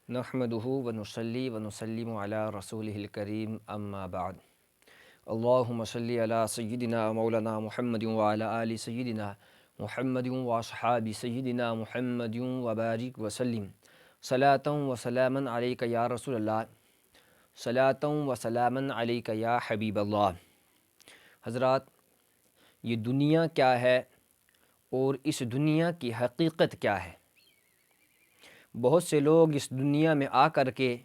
نحمدہ ونصلی ونسلم علی رسولہ الکریم اما بعد اللہم صلی علی سیدنا مولانا محمد وعلی آل سیدنا محمد واصحاب سیدنا محمد وبارک وسلم صلاۃ و سلاما علیک یا رسول اللہ، صلاۃ و سلاما علیک یا حبیب اللہ۔ حضرات، یہ دنیا کیا ہے اور اس دنیا کی حقیقت کیا ہے؟ بہت سے لوگ اس دنیا میں آ کر کے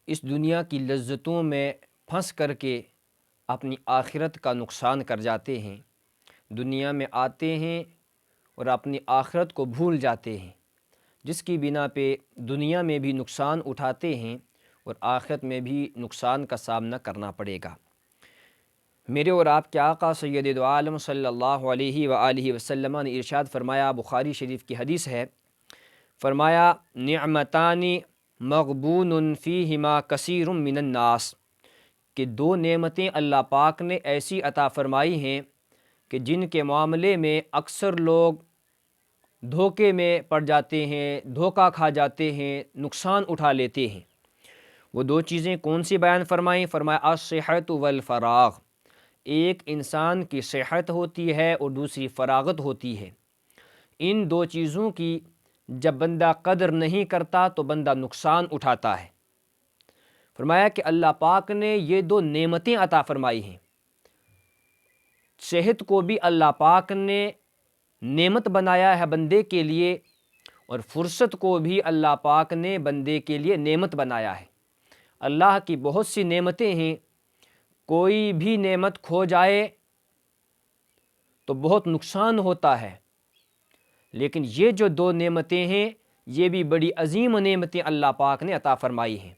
اس دنیا کی لذتوں میں پھنس کر کے اپنی آخرت کا نقصان کر جاتے ہیں۔ دنیا میں آتے ہیں اور اپنی آخرت کو بھول جاتے ہیں، جس کی بنا پہ دنیا میں بھی نقصان اٹھاتے ہیں اور آخرت میں بھی نقصان کا سامنا کرنا پڑے گا۔ میرے اور آپ کے آقا سید دو عالم صلی اللہ علیہ وآلہ وسلم نے ارشاد فرمایا، بخاری شریف کی حدیث ہے، فرمایا نعمتان مغبون فیہما کثیر من الناس، کہ دو نعمتیں اللہ پاک نے ایسی عطا فرمائی ہیں کہ جن کے معاملے میں اکثر لوگ دھوکے میں پڑ جاتے ہیں، دھوکہ کھا جاتے ہیں، نقصان اٹھا لیتے ہیں۔ وہ دو چیزیں کون سی بیان فرمائیں؟ فرمایا الصحت والفراغ، ایک انسان کی صحت ہوتی ہے اور دوسری فراغت ہوتی ہے۔ ان دو چیزوں کی جب بندہ قدر نہیں کرتا تو بندہ نقصان اٹھاتا ہے۔ فرمایا کہ اللہ پاک نے یہ دو نعمتیں عطا فرمائی ہیں۔ صحت کو بھی اللہ پاک نے نعمت بنایا ہے بندے کے لیے، اور فرصت کو بھی اللہ پاک نے بندے کے لیے نعمت بنایا ہے۔ اللہ کی بہت سی نعمتیں ہیں، کوئی بھی نعمت کھو جائے تو بہت نقصان ہوتا ہے، لیکن یہ جو دو نعمتیں ہیں یہ بھی بڑی عظیم نعمتیں اللہ پاک نے عطا فرمائی ہیں۔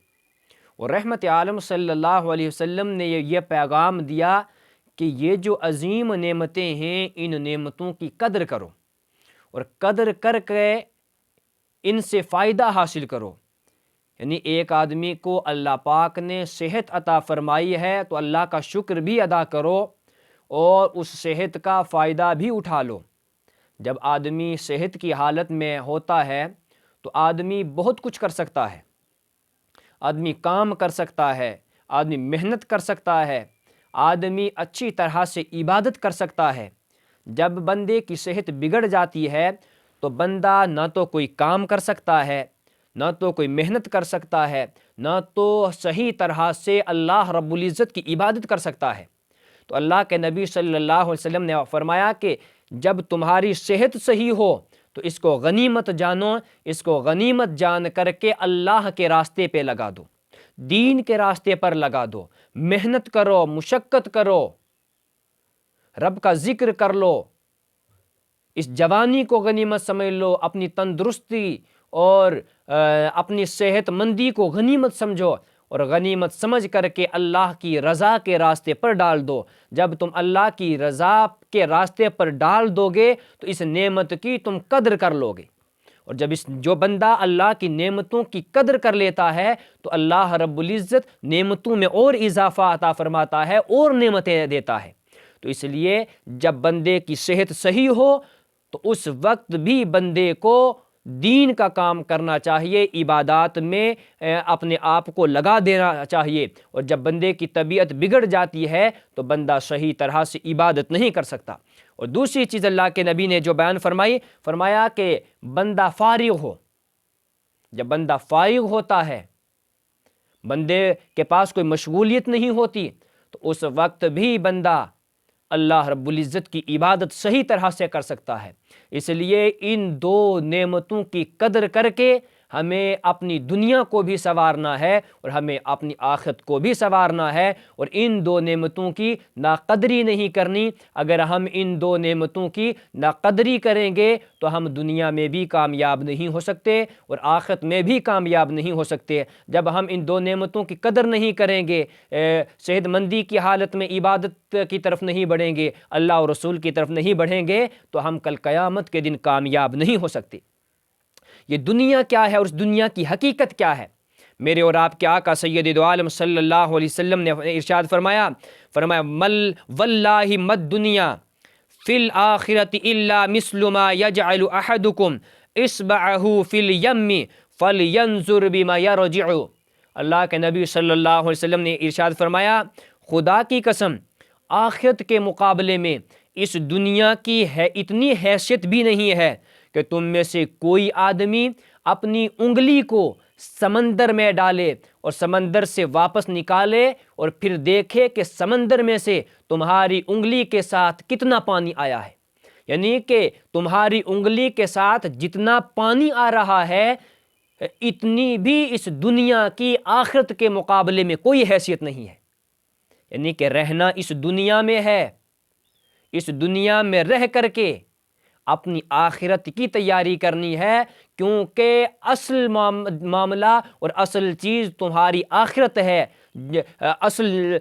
اور رحمت عالم صلی اللہ علیہ وسلم نے یہ پیغام دیا کہ یہ جو عظیم نعمتیں ہیں ان نعمتوں کی قدر کرو، اور قدر کر کے ان سے فائدہ حاصل کرو۔ یعنی ایک آدمی کو اللہ پاک نے صحت عطا فرمائی ہے تو اللہ کا شکر بھی ادا کرو اور اس صحت کا فائدہ بھی اٹھا لو۔ جب آدمی صحت کی حالت میں ہوتا ہے تو آدمی بہت کچھ کر سکتا ہے، آدمی کام کر سکتا ہے، آدمی محنت کر سکتا ہے، آدمی اچھی طرح سے عبادت کر سکتا ہے۔ جب بندے کی صحت بگڑ جاتی ہے تو بندہ نہ تو کوئی کام کر سکتا ہے، نہ تو کوئی محنت کر سکتا ہے، نہ تو صحیح طرح سے اللہ رب العزت کی عبادت کر سکتا ہے۔ تو اللہ کے نبی صلی اللہ علیہ وسلم نے فرمایا کہ جب تمہاری صحت صحیح ہو تو اس کو غنیمت جانو، اس کو غنیمت جان کر کے اللہ کے راستے پہ لگا دو، دین کے راستے پر لگا دو، محنت کرو، مشقت کرو، رب کا ذکر کر لو، اس جوانی کو غنیمت سمجھ لو، اپنی تندرستی اور اپنی صحت مندی کو غنیمت سمجھو، اور غنیمت سمجھ کر کے اللہ کی رضا کے راستے پر ڈال دو۔ جب تم اللہ کی رضا کے راستے پر ڈال دو گے تو اس نعمت کی تم قدر کر لو گے، اور جب جو بندہ اللہ کی نعمتوں کی قدر کر لیتا ہے تو اللہ رب العزت نعمتوں میں اور اضافہ عطا فرماتا ہے اور نعمتیں دیتا ہے۔ تو اس لیے جب بندے کی صحت صحیح ہو تو اس وقت بھی بندے کو دین کا کام کرنا چاہیے، عبادات میں اپنے آپ کو لگا دینا چاہیے، اور جب بندے کی طبیعت بگڑ جاتی ہے تو بندہ صحیح طرح سے عبادت نہیں کر سکتا۔ اور دوسری چیز اللہ کے نبی نے جو بیان فرمائی، فرمایا کہ بندہ فارغ ہو۔ جب بندہ فارغ ہوتا ہے، بندے کے پاس کوئی مشغولیت نہیں ہوتی، تو اس وقت بھی بندہ اللہ رب العزت کی عبادت صحیح طرح سے کر سکتا ہے۔ اس لیے ان دو نعمتوں کی قدر کر کے ہمیں اپنی دنیا کو بھی سنوارنا ہے اور ہمیں اپنی آخرت کو بھی سنوارنا ہے، اور ان دو نعمتوں کی ناقدری نہیں کرنی۔ اگر ہم ان دو نعمتوں کی ناقدری کریں گے تو ہم دنیا میں بھی کامیاب نہیں ہو سکتے اور آخرت میں بھی کامیاب نہیں ہو سکتے۔ جب ہم ان دو نعمتوں کی قدر نہیں کریں گے، صحت مندی کی حالت میں عبادت کی طرف نہیں بڑھیں گے، اللہ اور رسول کی طرف نہیں بڑھیں گے، تو ہم کل قیامت کے دن کامیاب نہیں ہو سکتے۔ یہ دنیا کیا ہے اور اس دنیا کی حقیقت کیا ہے؟ میرے اور آپ کے آقا سید دو عالم صلی اللہ علیہ وسلم نے ارشاد فرمایا مل واللہ مد دنیا فی الآخرۃ الا مثل ما یجعل احدکم اصبعہ فی الیم فَلْيَنْظُرْ بِمَا يَرْجِعُ۔ اللہ کے نبی صلی اللہ علیہ وسلم نے ارشاد فرمایا، خدا کی قسم آخرت کے مقابلے میں اس دنیا کی اتنی حیثیت بھی نہیں ہے کہ تم میں سے کوئی آدمی اپنی انگلی کو سمندر میں ڈالے اور سمندر سے واپس نکالے اور پھر دیکھے کہ سمندر میں سے تمہاری انگلی کے ساتھ کتنا پانی آیا ہے۔ یعنی کہ تمہاری انگلی کے ساتھ جتنا پانی آ رہا ہے اتنی بھی اس دنیا کی آخرت کے مقابلے میں کوئی حیثیت نہیں ہے۔ یعنی کہ رہنا اس دنیا میں ہے، اس دنیا میں رہ کر کے اپنی آخرت کی تیاری کرنی ہے، کیونکہ اصل معاملہ اور اصل چیز تمہاری آخرت ہے، اصل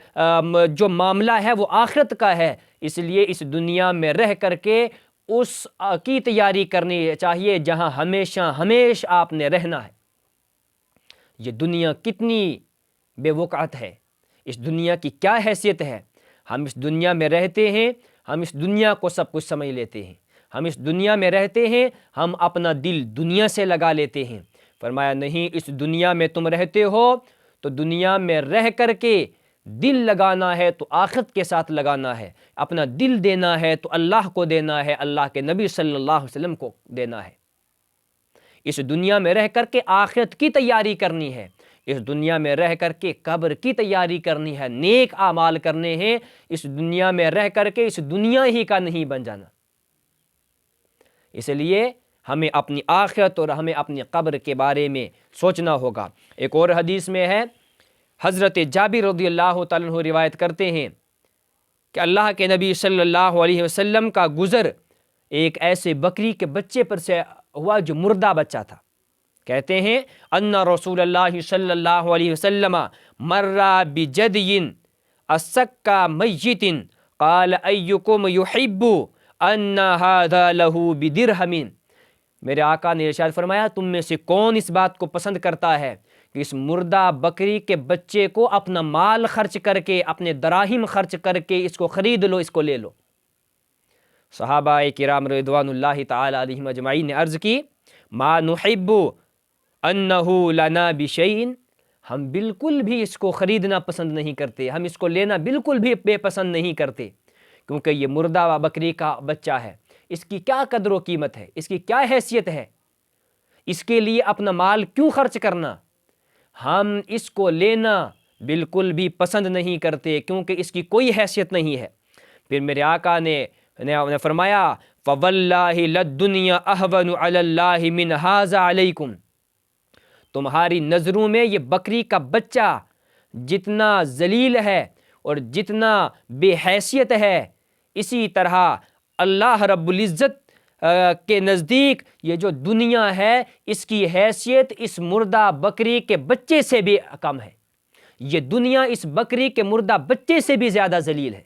جو معاملہ ہے وہ آخرت کا ہے۔ اس لیے اس دنیا میں رہ کر کے اس کی تیاری کرنی چاہیے جہاں ہمیشہ آپ نے رہنا ہے۔ یہ دنیا کتنی بے وقعت ہے، اس دنیا کی کیا حیثیت ہے۔ ہم اس دنیا میں رہتے ہیں، ہم اس دنیا کو سب کچھ سمجھ لیتے ہیں، ہم اس دنیا میں رہتے ہیں، ہم اپنا دل دنیا سے لگا لیتے ہیں۔ فرمایا نہیں، اس دنیا میں تم رہتے ہو تو دنیا میں رہ کر کے دل لگانا ہے تو آخرت کے ساتھ لگانا ہے، اپنا دل دینا ہے تو اللہ کو دینا ہے، اللہ کے نبی صلی اللہ علیہ وسلم کو دینا ہے۔ اس دنیا میں رہ کر کے آخرت کی تیاری کرنی ہے، اس دنیا میں رہ کر کے قبر کی تیاری کرنی ہے، نیک اعمال کرنے ہیں۔ اس دنیا میں رہ کر کے اس دنیا ہی کا نہیں بن جانا۔ اس لیے ہمیں اپنی آخرت اور ہمیں اپنی قبر کے بارے میں سوچنا ہوگا۔ ایک اور حدیث میں ہے، حضرت جابر رضی اللہ تعالیٰ عنہ روایت کرتے ہیں کہ اللہ کے نبی صلی اللہ علیہ وسلم کا گزر ایک ایسے بکری کے بچے پر سے ہوا جو مردہ بچہ تھا۔ کہتے ہیں ان رسول اللہ صلی اللہ علیہ وسلم مر بجدی اسکا میت قال ایکم یحب ان ھذا لہ بدرہم۔ میرے آقا نے ارشاد فرمایا، تم میں سے کون اس بات کو پسند کرتا ہے کہ اس مردہ بکری کے بچے کو اپنا مال خرچ کر کے، اپنے دراہم خرچ کر کے اس کو خرید لو، اس کو لے لو۔ صحابہ کرام رضوان اللہ تعالی علیہم اجمعین نے عرض کی، ما نحب انہ لنا بشیء، ہم بالکل بھی اس کو خریدنا پسند نہیں کرتے، ہم اس کو لینا بالکل بھی بے پسند نہیں کرتے، کیونکہ یہ مردہ بکری کا بچہ ہے، اس کی کیا قدر و قیمت ہے، اس کی کیا حیثیت ہے، اس کے لیے اپنا مال کیوں خرچ کرنا۔ ہم اس کو لینا بالکل بھی پسند نہیں کرتے کیونکہ اس کی کوئی حیثیت نہیں ہے۔ پھر میرے آقا نے فرمایا، فواللہ للدنیا اہون علی اللہ من ھذا علیکم، تمہاری نظروں میں یہ بکری کا بچہ جتنا ذلیل ہے اور جتنا بے حیثیت ہے، اسی طرح اللہ رب العزت کے نزدیک یہ جو دنیا ہے اس کی حیثیت اس مردہ بکری کے بچے سے بھی کم ہے۔ یہ دنیا اس بکری کے مردہ بچے سے بھی زیادہ ذلیل ہے۔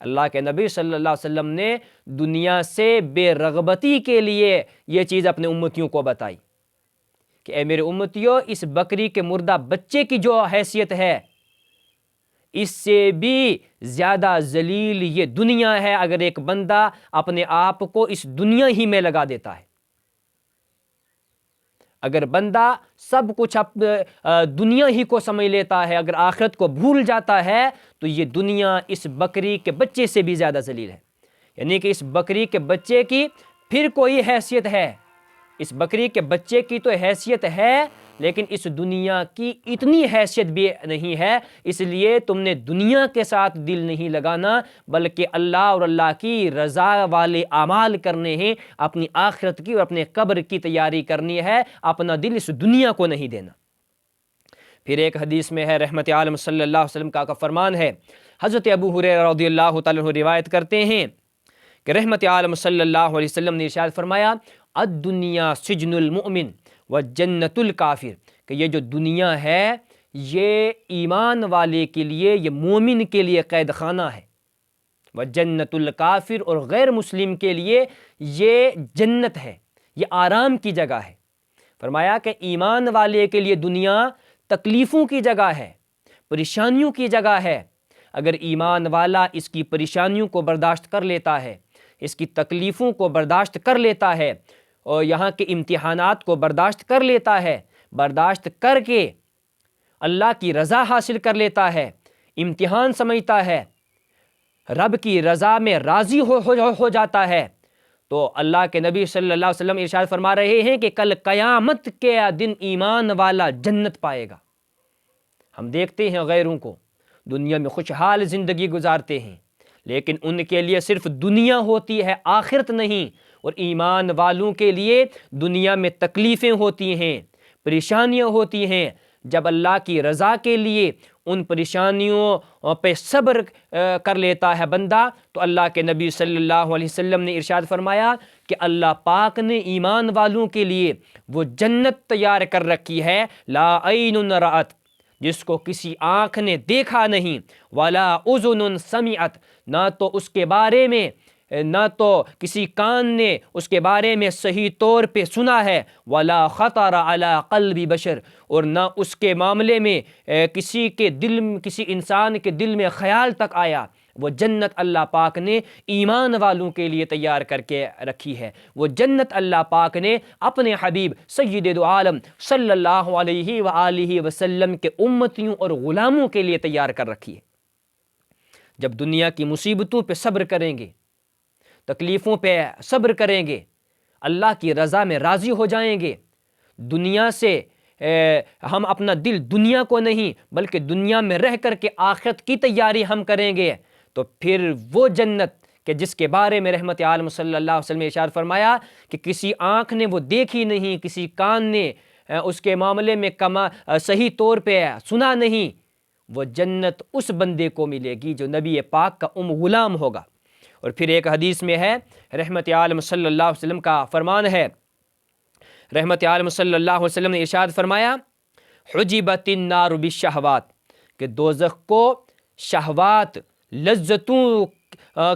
اللہ کے نبی صلی اللہ علیہ وسلم نے دنیا سے بے رغبتی کے لیے یہ چیز اپنے امتیوں کو بتائی کہ اے میرے امتیوں، اس بکری کے مردہ بچے کی جو حیثیت ہے اس سے بھی زیادہ ذلیل یہ دنیا ہے، اگر ایک بندہ اپنے آپ کو اس دنیا ہی میں لگا دیتا ہے۔ اگر بندہ سب کچھ دنیا ہی کو سمجھ لیتا ہے، اگر آخرت کو بھول جاتا ہے، تو یہ دنیا اس بکری کے بچے سے بھی زیادہ ذلیل ہے۔ یعنی کہ اس بکری کے بچے کی پھر کوئی حیثیت ہے، اس بکری کے بچے کی تو حیثیت ہے لیکن اس دنیا کی اتنی حیثیت بھی نہیں ہے۔ اس لیے تم نے دنیا کے ساتھ دل نہیں لگانا بلکہ اللہ اور اللہ کی رضا والے اعمال کرنے ہیں، اپنی آخرت کی اور اپنے قبر کی تیاری کرنی ہے، اپنا دل اس دنیا کو نہیں دینا۔ پھر ایک حدیث میں ہے، رحمت عالم صلی اللہ علیہ وسلم کا فرمان ہے، حضرت ابو ہریرہ رضی اللہ تعالیٰ عنہ روایت کرتے ہیں کہ رحمت عالم صلی اللہ علیہ وسلم نے ارشاد فرمایا، الدنیا سجن المؤمن وجنت الکافر، کہ یہ جو دنیا ہے یہ ایمان والے کے لیے، یہ مومن کے لیے قید خانہ ہے، وجنت الکافر، اور غیر مسلم کے لیے یہ جنت ہے، یہ آرام کی جگہ ہے۔ فرمایا کہ ایمان والے کے لیے دنیا تکلیفوں کی جگہ ہے، پریشانیوں کی جگہ ہے۔ اگر ایمان والا اس کی پریشانیوں کو برداشت کر لیتا ہے، اس کی تکلیفوں کو برداشت کر لیتا ہے، اور یہاں کے امتحانات کو برداشت کر لیتا ہے، برداشت کر کے اللہ کی رضا حاصل کر لیتا ہے، امتحان سمجھتا ہے، رب کی رضا میں راضی ہو جاتا ہے، تو اللہ کے نبی صلی اللہ علیہ وسلم ارشاد فرما رہے ہیں کہ کل قیامت کے دن ایمان والا جنت پائے گا۔ ہم دیکھتے ہیں غیروں کو دنیا میں خوشحال زندگی گزارتے ہیں، لیکن ان کے لیے صرف دنیا ہوتی ہے، آخرت نہیں، اور ایمان والوں کے لیے دنیا میں تکلیفیں ہوتی ہیں، پریشانیاں ہوتی ہیں۔ جب اللہ کی رضا کے لیے ان پریشانیوں پہ صبر کر لیتا ہے بندہ، تو اللہ کے نبی صلی اللہ علیہ وسلم نے ارشاد فرمایا کہ اللہ پاک نے ایمان والوں کے لیے وہ جنت تیار کر رکھی ہے، لا عین رأت، جس کو کسی آنکھ نے دیکھا نہیں، ولا اذن سمعت، نہ تو اس کے بارے میں نہ تو کسی کان نے اس کے بارے میں صحیح طور پہ سنا ہے، ولا خطر علی قلب بشر، اور نہ اس کے معاملے میں کسی انسان کے دل میں خیال تک آیا۔ وہ جنت اللہ پاک نے ایمان والوں کے لیے تیار کر کے رکھی ہے، وہ جنت اللہ پاک نے اپنے حبیب سید دو عالم صلی اللہ علیہ وآلہ وسلم کے امتیوں اور غلاموں کے لیے تیار کر رکھی ہے۔ جب دنیا کی مصیبتوں پہ صبر کریں گے، تکلیفوں پہ صبر کریں گے، اللہ کی رضا میں راضی ہو جائیں گے، دنیا سے ہم اپنا دل دنیا کو نہیں بلکہ دنیا میں رہ کر کے آخرت کی تیاری ہم کریں گے، تو پھر وہ جنت کہ جس کے بارے میں رحمت عالم صلی اللہ علیہ وسلم نے ارشاد فرمایا کہ کسی آنکھ نے وہ دیکھی نہیں، کسی کان نے اس کے معاملے میں صحیح طور پہ سنا نہیں، وہ جنت اس بندے کو ملے گی جو نبی پاک کا غلام ہوگا۔ اور پھر ایک حدیث میں ہے، رحمت عالم صلی اللہ علیہ وسلم کا فرمان ہے، رحمت عالم صلی اللہ علیہ وسلم نے ارشاد فرمایا حجبت النار بالشہوات، کہ دوزخ کو شہوات لذتوں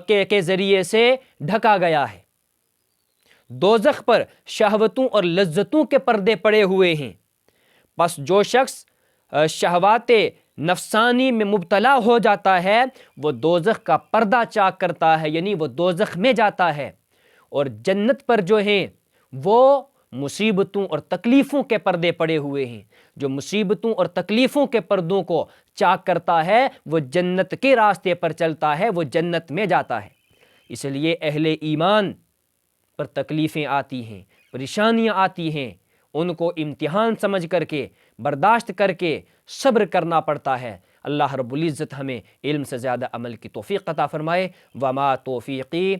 کے ذریعے سے ڈھکا گیا ہے، دوزخ پر شہوتوں اور لذتوں کے پردے پڑے ہوئے ہیں۔ پس جو شخص شہوات نفسانی میں مبتلا ہو جاتا ہے وہ دوزخ کا پردہ چاک کرتا ہے، یعنی وہ دوزخ میں جاتا ہے، اور جنت پر جو ہیں وہ مصیبتوں اور تکلیفوں کے پردے پڑے ہوئے ہیں۔ جو مصیبتوں اور تکلیفوں کے پردوں کو چاک کرتا ہے وہ جنت کے راستے پر چلتا ہے، وہ جنت میں جاتا ہے۔ اس لیے اہل ایمان پر تکلیفیں آتی ہیں، پریشانیاں آتی ہیں، ان کو امتحان سمجھ کر کے برداشت کر کے صبر کرنا پڑتا ہے۔ اللہ رب العزت ہمیں علم سے زیادہ عمل کی توفیق عطا فرمائے۔ وما توفیقی